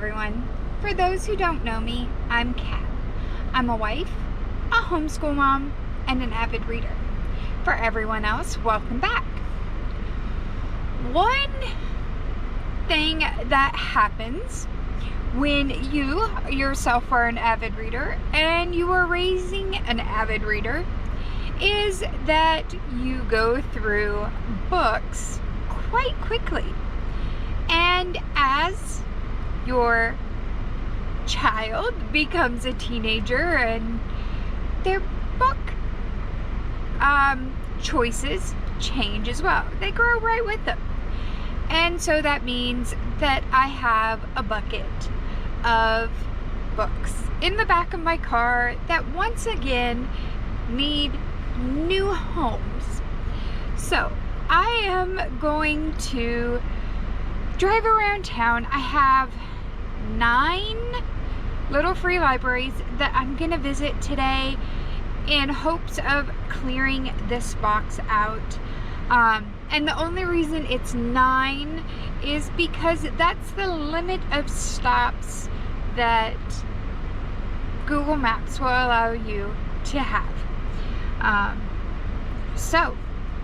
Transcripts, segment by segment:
everyone. For those who don't know me, I'm Kat. I'm a wife, a homeschool mom, and an avid reader. For everyone else, welcome back. One thing that happens when you yourself are an avid reader and you are raising an avid reader is that you go through books quite quickly. And as your child becomes a teenager and their book choices change as well. They grow right with them. And so that means that I have a bucket of books in the back of my car that once again need new homes. So I am going to drive around town. I have 9 little free libraries that I'm gonna visit today in hopes of clearing this box out. And the only reason it's 9 is because that's the limit of stops that Google Maps will allow you to have. So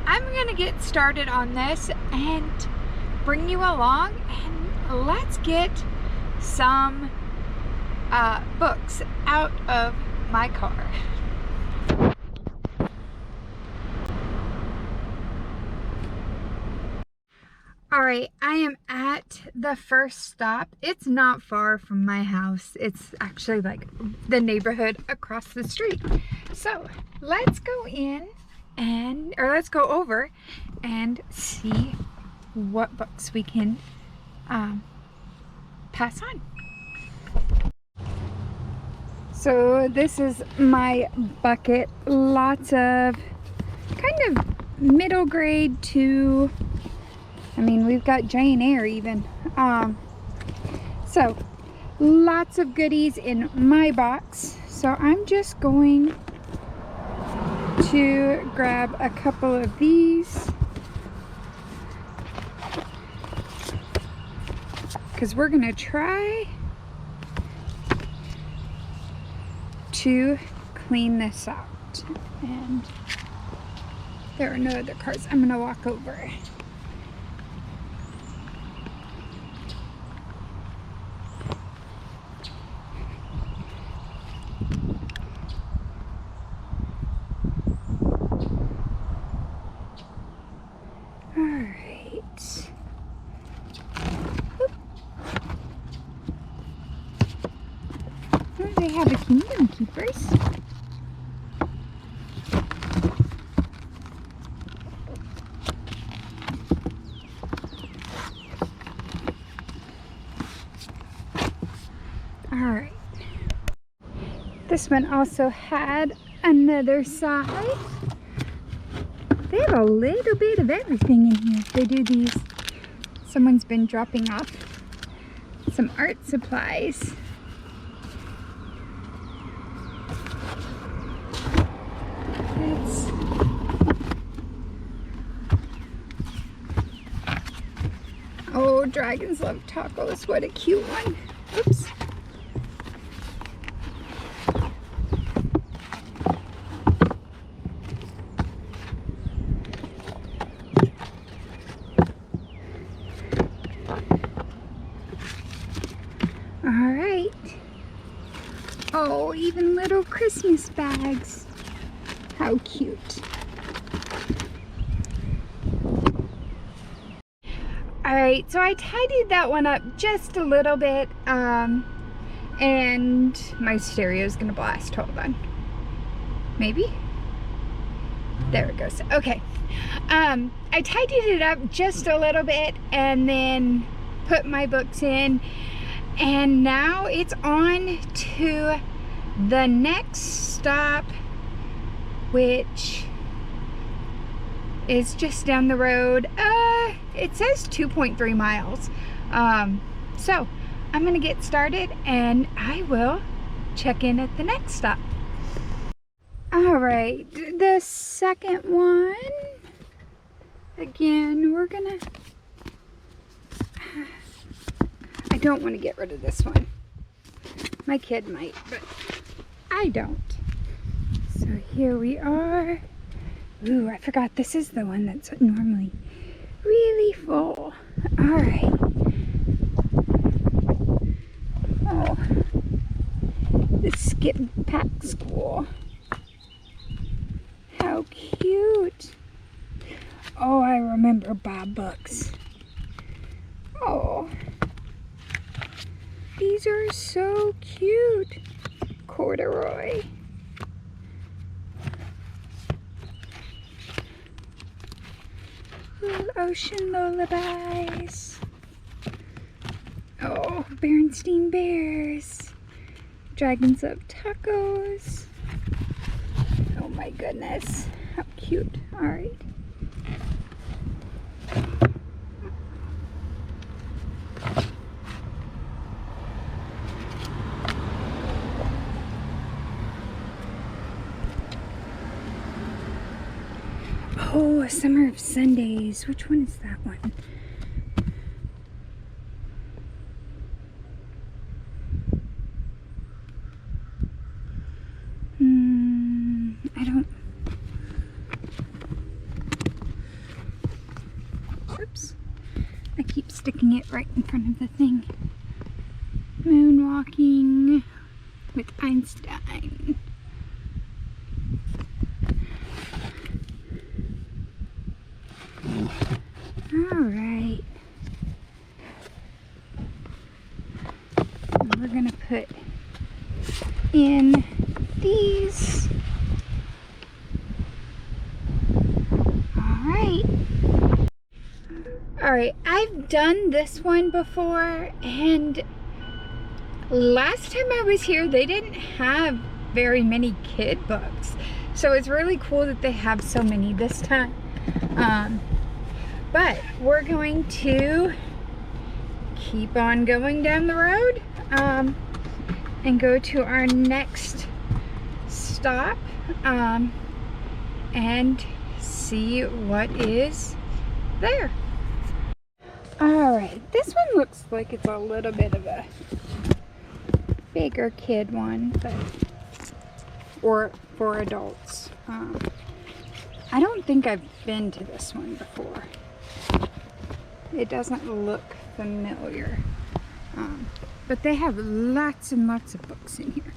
I'm gonna get started on this and bring you along, and let's get some books out of my car. Alright, I am at the first stop. It's not far from my house. It's actually like the neighborhood across the street. So let's go in or let's go over and see what books we can pass on. So this is my bucket. Lots of kind of middle grade to, I mean, we've got Jane Eyre even. So lots of goodies in my box. So I'm just going to grab a couple of these because we're gonna try to clean this out. And there are no other cars. I'm gonna walk over. They have a Kingdom Keepers. Alright. This one also had another side. They have a little bit of everything in here. They do these. Someone's been dropping off some art supplies. Oh, Dragons Love Tacos. What a cute one. Oops. All right. Oh, even little Christmas bags. How cute. Alright, so I tidied that one up just a little bit, and my stereo is gonna blast. Hold on. Maybe? There it goes. Okay. I tidied it up just a little bit and then put my books in, and now it's on to the next stop, which is just down the road. It says 2.3 miles. So I'm gonna get started and I will check in at the next stop. All right, the second one, again, we're gonna, I don't want to get rid of this one. My kid might, but I don't. So here we are. Ooh, I forgot this is the one that's normally really full. All right. Oh, the Skip Pack School. How cute. Oh, I remember Bob books. Oh, these are so cute. Corduroy. Little ocean lullabies. Oh, Berenstein Bears. Dragons Love Tacos. Oh my goodness. How cute. All right. Oh, A Summer of Sundays. Which one is that one? I don't... Oops. I keep sticking it right in front of the thing. Moonwalking with Einstein. Alright. We're gonna put in these. Alright, I've done this one before, and last time I was here they didn't have very many kid books. So it's really cool that they have so many this time. But we're going to keep on going down the road and go to our next stop and see what is there. Alright, this one looks like it's a little bit of a bigger kid one, but or for adults. I don't think I've been to this one before. It doesn't look familiar. But they have lots and lots of books in here.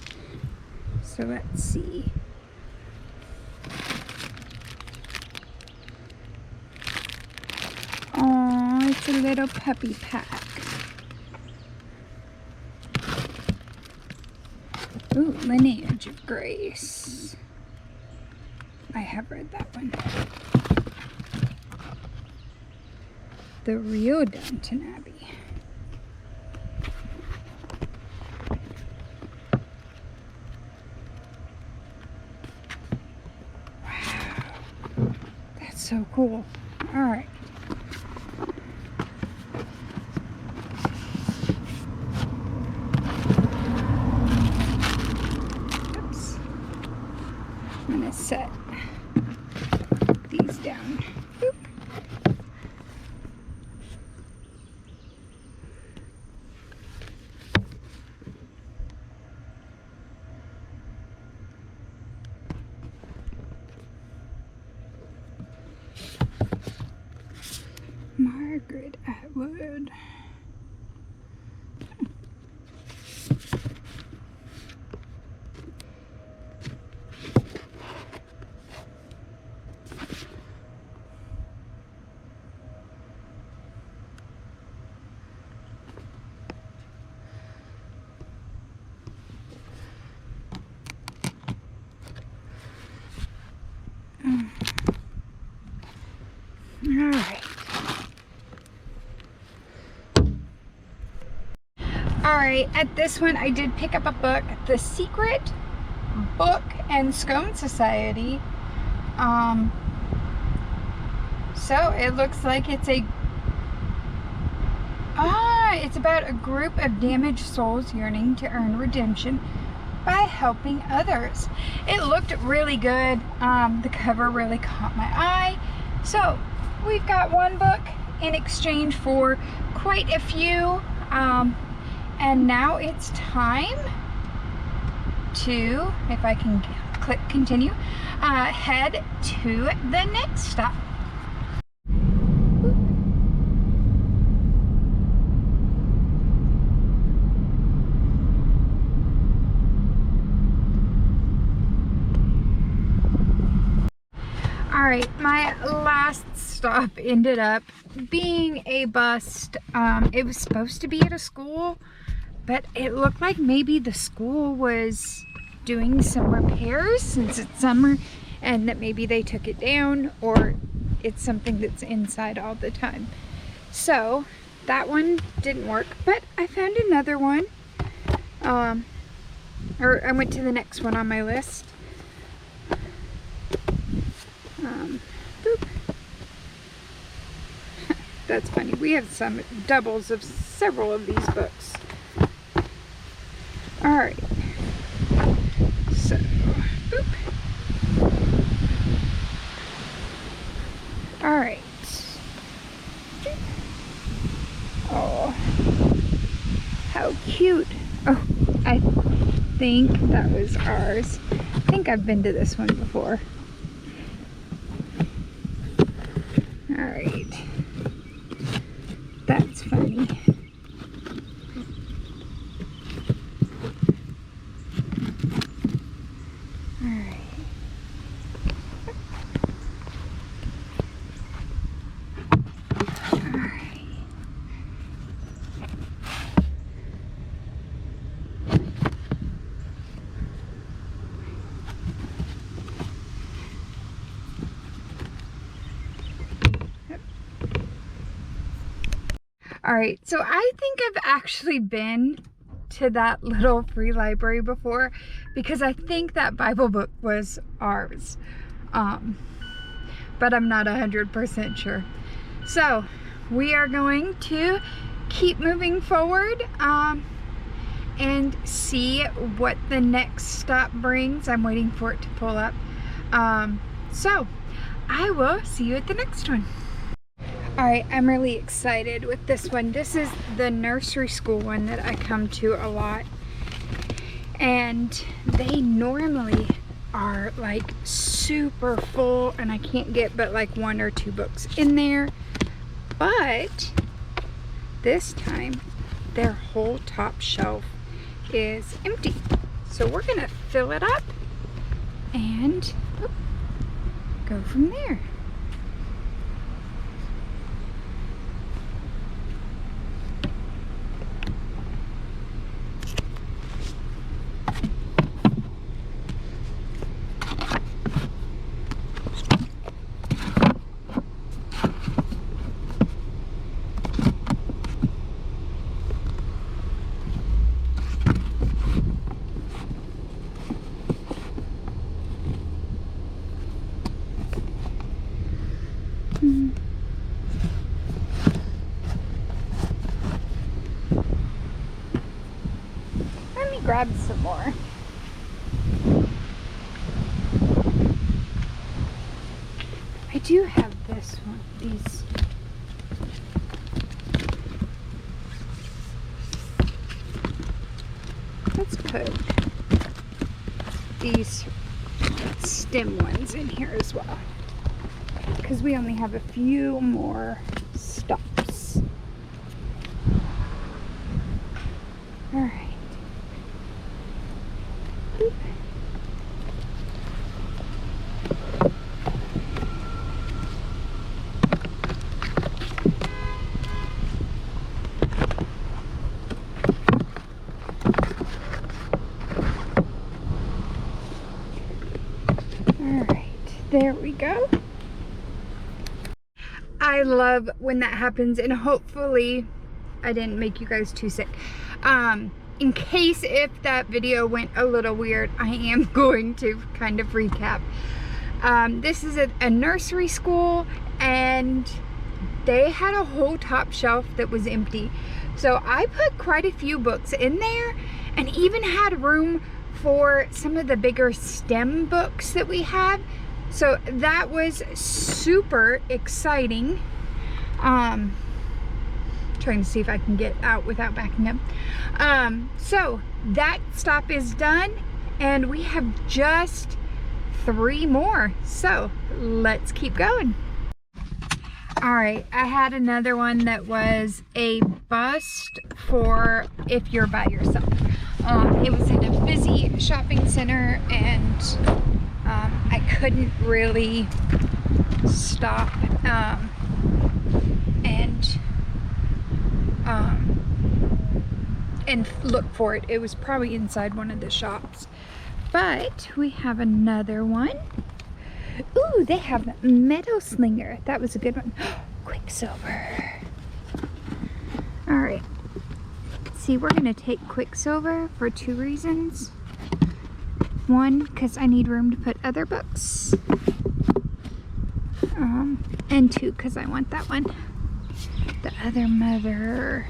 So let's see. Oh, it's a little puppy pack. Ooh, Lineage of Grace. I have read that one. The Real Downton Abbey. Wow. That's so cool. All right. Oops. I'm gonna set these down. Boop. Margaret Atwood. All right. Alright, at this one I did pick up a book, The Secret Book and Scone Society. So it looks like it's it's about a group of damaged souls yearning to earn redemption by helping others. It looked really good. The cover really caught my eye. So we've got one book in exchange for quite a few. And now it's time to, if I can click continue, head to the next stop. All right, my last stop ended up being a bust. It was supposed to be at a school, but it looked like maybe the school was doing some repairs since it's summer, and that maybe they took it down, or it's something that's inside all the time. So that one didn't work, but I found another one. Or I went to the next one on my list. Boop. That's funny. We have some doubles of several of these books. All right. So, boop. All right. Oh, how cute. Oh, I think that was ours. I think I've been to this one before. All right. That's funny. All right. All right. All right, so I think I've actually been to that little free library before, because I think that Bible book was ours, but I'm not 100% sure. So we are going to keep moving forward and see what the next stop brings. I'm waiting for it to pull up. So I will see you at the next one. Alright, I'm really excited with this one. This is the nursery school one that I come to a lot. And they normally are like super full, and I can't get but like 1 or 2 books in there. But this time, their whole top shelf is empty. So we're gonna fill it up and go from there. Let me grab some more. I do have this one, these. Let's put these stem ones in here as well, because we only have a few more stops. All right. Boop. All right, there we go. I love when that happens, and hopefully I didn't make you guys too sick. In case if that video went a little weird, I am going to kind of recap. This is a nursery school, and they had a whole top shelf that was empty. So I put quite a few books in there, and even had room for some of the bigger STEM books that we have. So that was super exciting. trying to see if I can get out without backing up. So that stop is done, and we have just 3 more. So let's keep going. All right, I had another one that was a bust for if you're by yourself. It was in a busy shopping center, and I couldn't really stop and look for it. It was probably inside one of the shops. But we have another one. Ooh, they have Meadow Slinger. That was a good one. Quicksilver. All right. See, we're gonna take Quicksilver for 2 reasons. 1, because I need room to put other books. And 2, because I want that one. The other mother.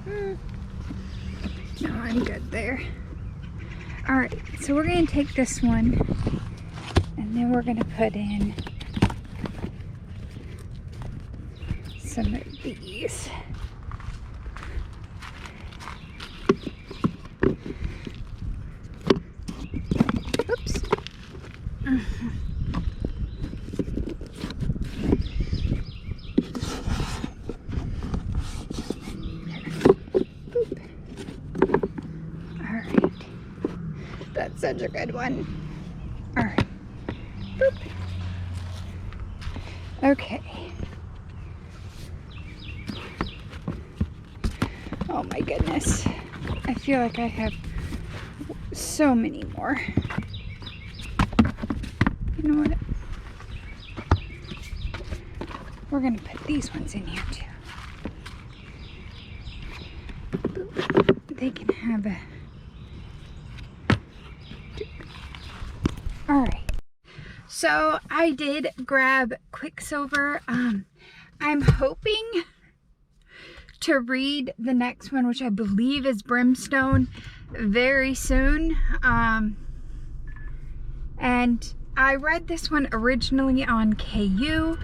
No, I'm good there. All right, so we're gonna take this one, and then we're gonna put in some of these. Oops. That's such a good one. All right. Boop. Okay. Oh my goodness. I feel like I have so many more. You know what? We're gonna put these ones in here too. Boop. They can have a... All right, so I did grab Quicksilver. I'm hoping to read the next one, which I believe is Brimstone, very soon. And I read this one originally on KU,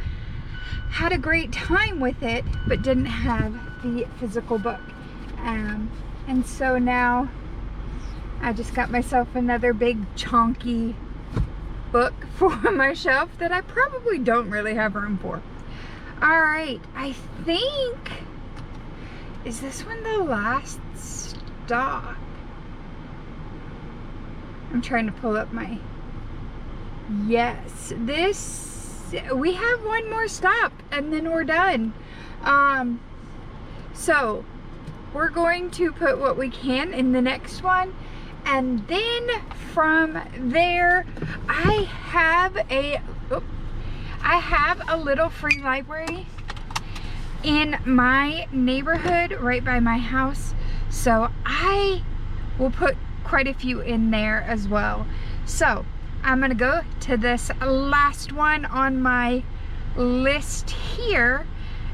had a great time with it, but didn't have the physical book. And so now I just got myself another big chonky book for my shelf that I probably don't really have room for. All right, I think, is this one the last stop? I'm trying to pull up my, yes, this, we have one more stop and then we're done. So we're going to put what we can in the next one. And then from there, I have a little free library in my neighborhood right by my house. So I will put quite a few in there as well. So I'm gonna go to this last one on my list here.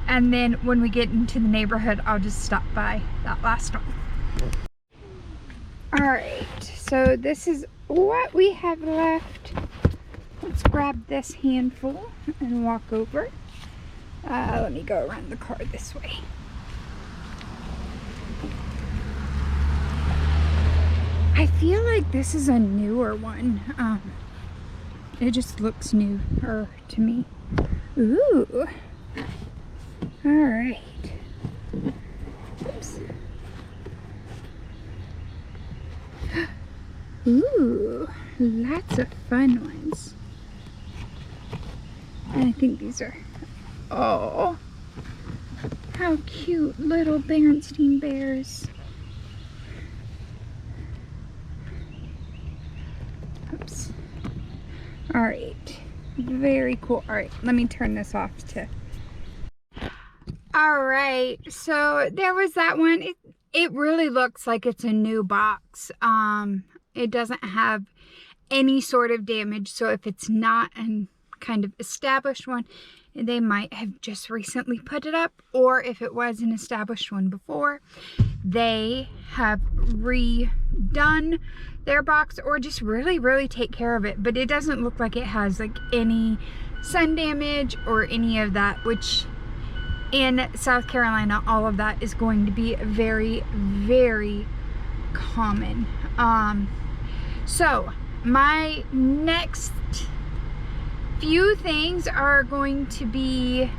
And then when we get into the neighborhood, I'll just stop by that last one. All right, so this is what we have left. Let's grab this handful and walk over. Let me go around the car this way. I feel like this is a newer one. It just looks newer to me. Ooh. All right. Oops. Ooh, lots of fun ones. And I think these are, oh, how cute little Berenstain Bears. Oops. All right, very cool. All right, let me turn this off too. All right, so there was that one. It really looks like it's a new box. It doesn't have any sort of damage, so if it's not a kind of established one, they might have just recently put it up, or if it was an established one before, they have redone their box or just really take care of it. But it doesn't look like it has like any sun damage or any of that, which in South Carolina, all of that is going to be very, very common. So my next few things are going to be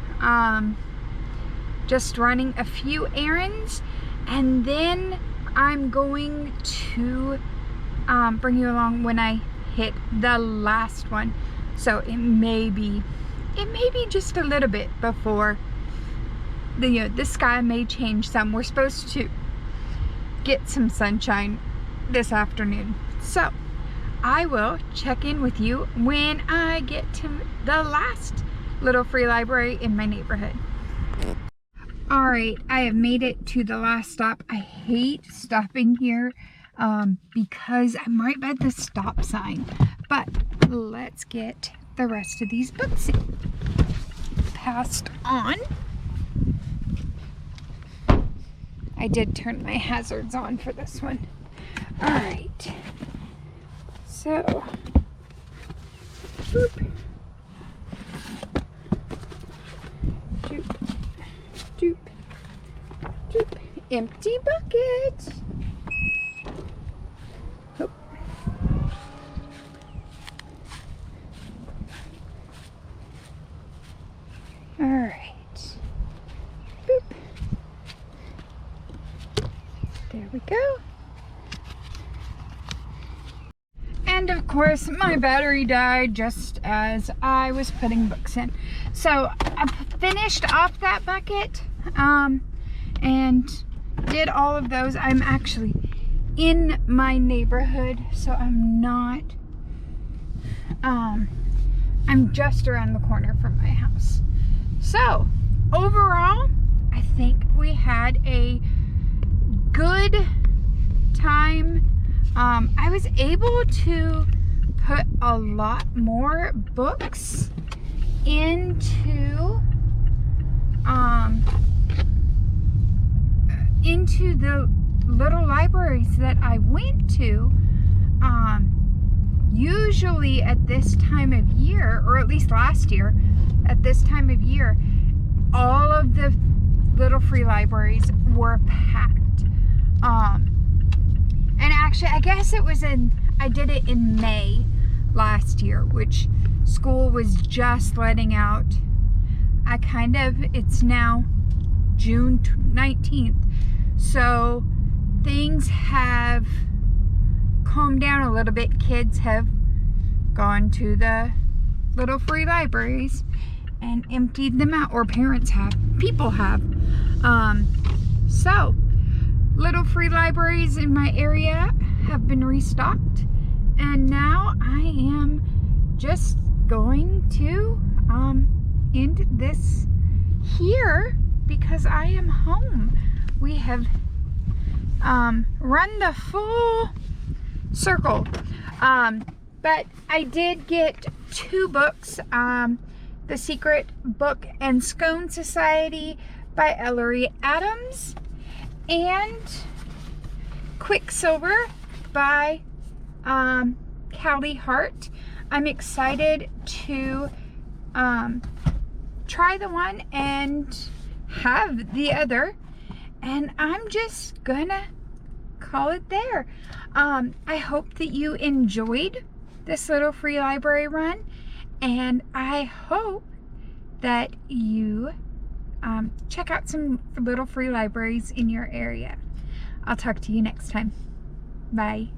just running a few errands, and then I'm going to bring you along when I hit the last one. So it may be just a little bit before the sky may change some. We're supposed to get some sunshine this afternoon. So I will check in with you when I get to the last little free library in my neighborhood. All right, I have made it to the last stop. I hate stopping here because I'm right by the stop sign. But let's get the rest of these books passed on. I did turn my hazards on for this one. All right. So, doop, doop, doop, doop. Empty bucket. Oh. All right. Boop. There we go. And of course, my battery died just as I was putting books in. So I finished off that bucket and did all of those. I'm actually in my neighborhood, so I'm not, I'm just around the corner from my house. So overall, I think we had a good time. I was able to put a lot more books into the little libraries that I went to. Usually at this time of year, or at least last year, at this time of year, all of the little free libraries were packed. And actually, I guess I did it in May last year, which school was just letting out. It's now June 19th. So things have calmed down a little bit. Kids have gone to the little free libraries and emptied them out, or parents have, people have. So little free libraries in my area have been restocked, and now I am just going to end this here because I am home. We have run the full circle, but I did get 2 books, The Secret Book and Scone Society by Ellery Adams and Quicksilver by Callie Hart. I'm excited to try the one and have the other, and I'm just gonna call it there. I hope that you enjoyed this little free library run, and I hope that you check out some little free libraries in your area. I'll talk to you next time. Bye.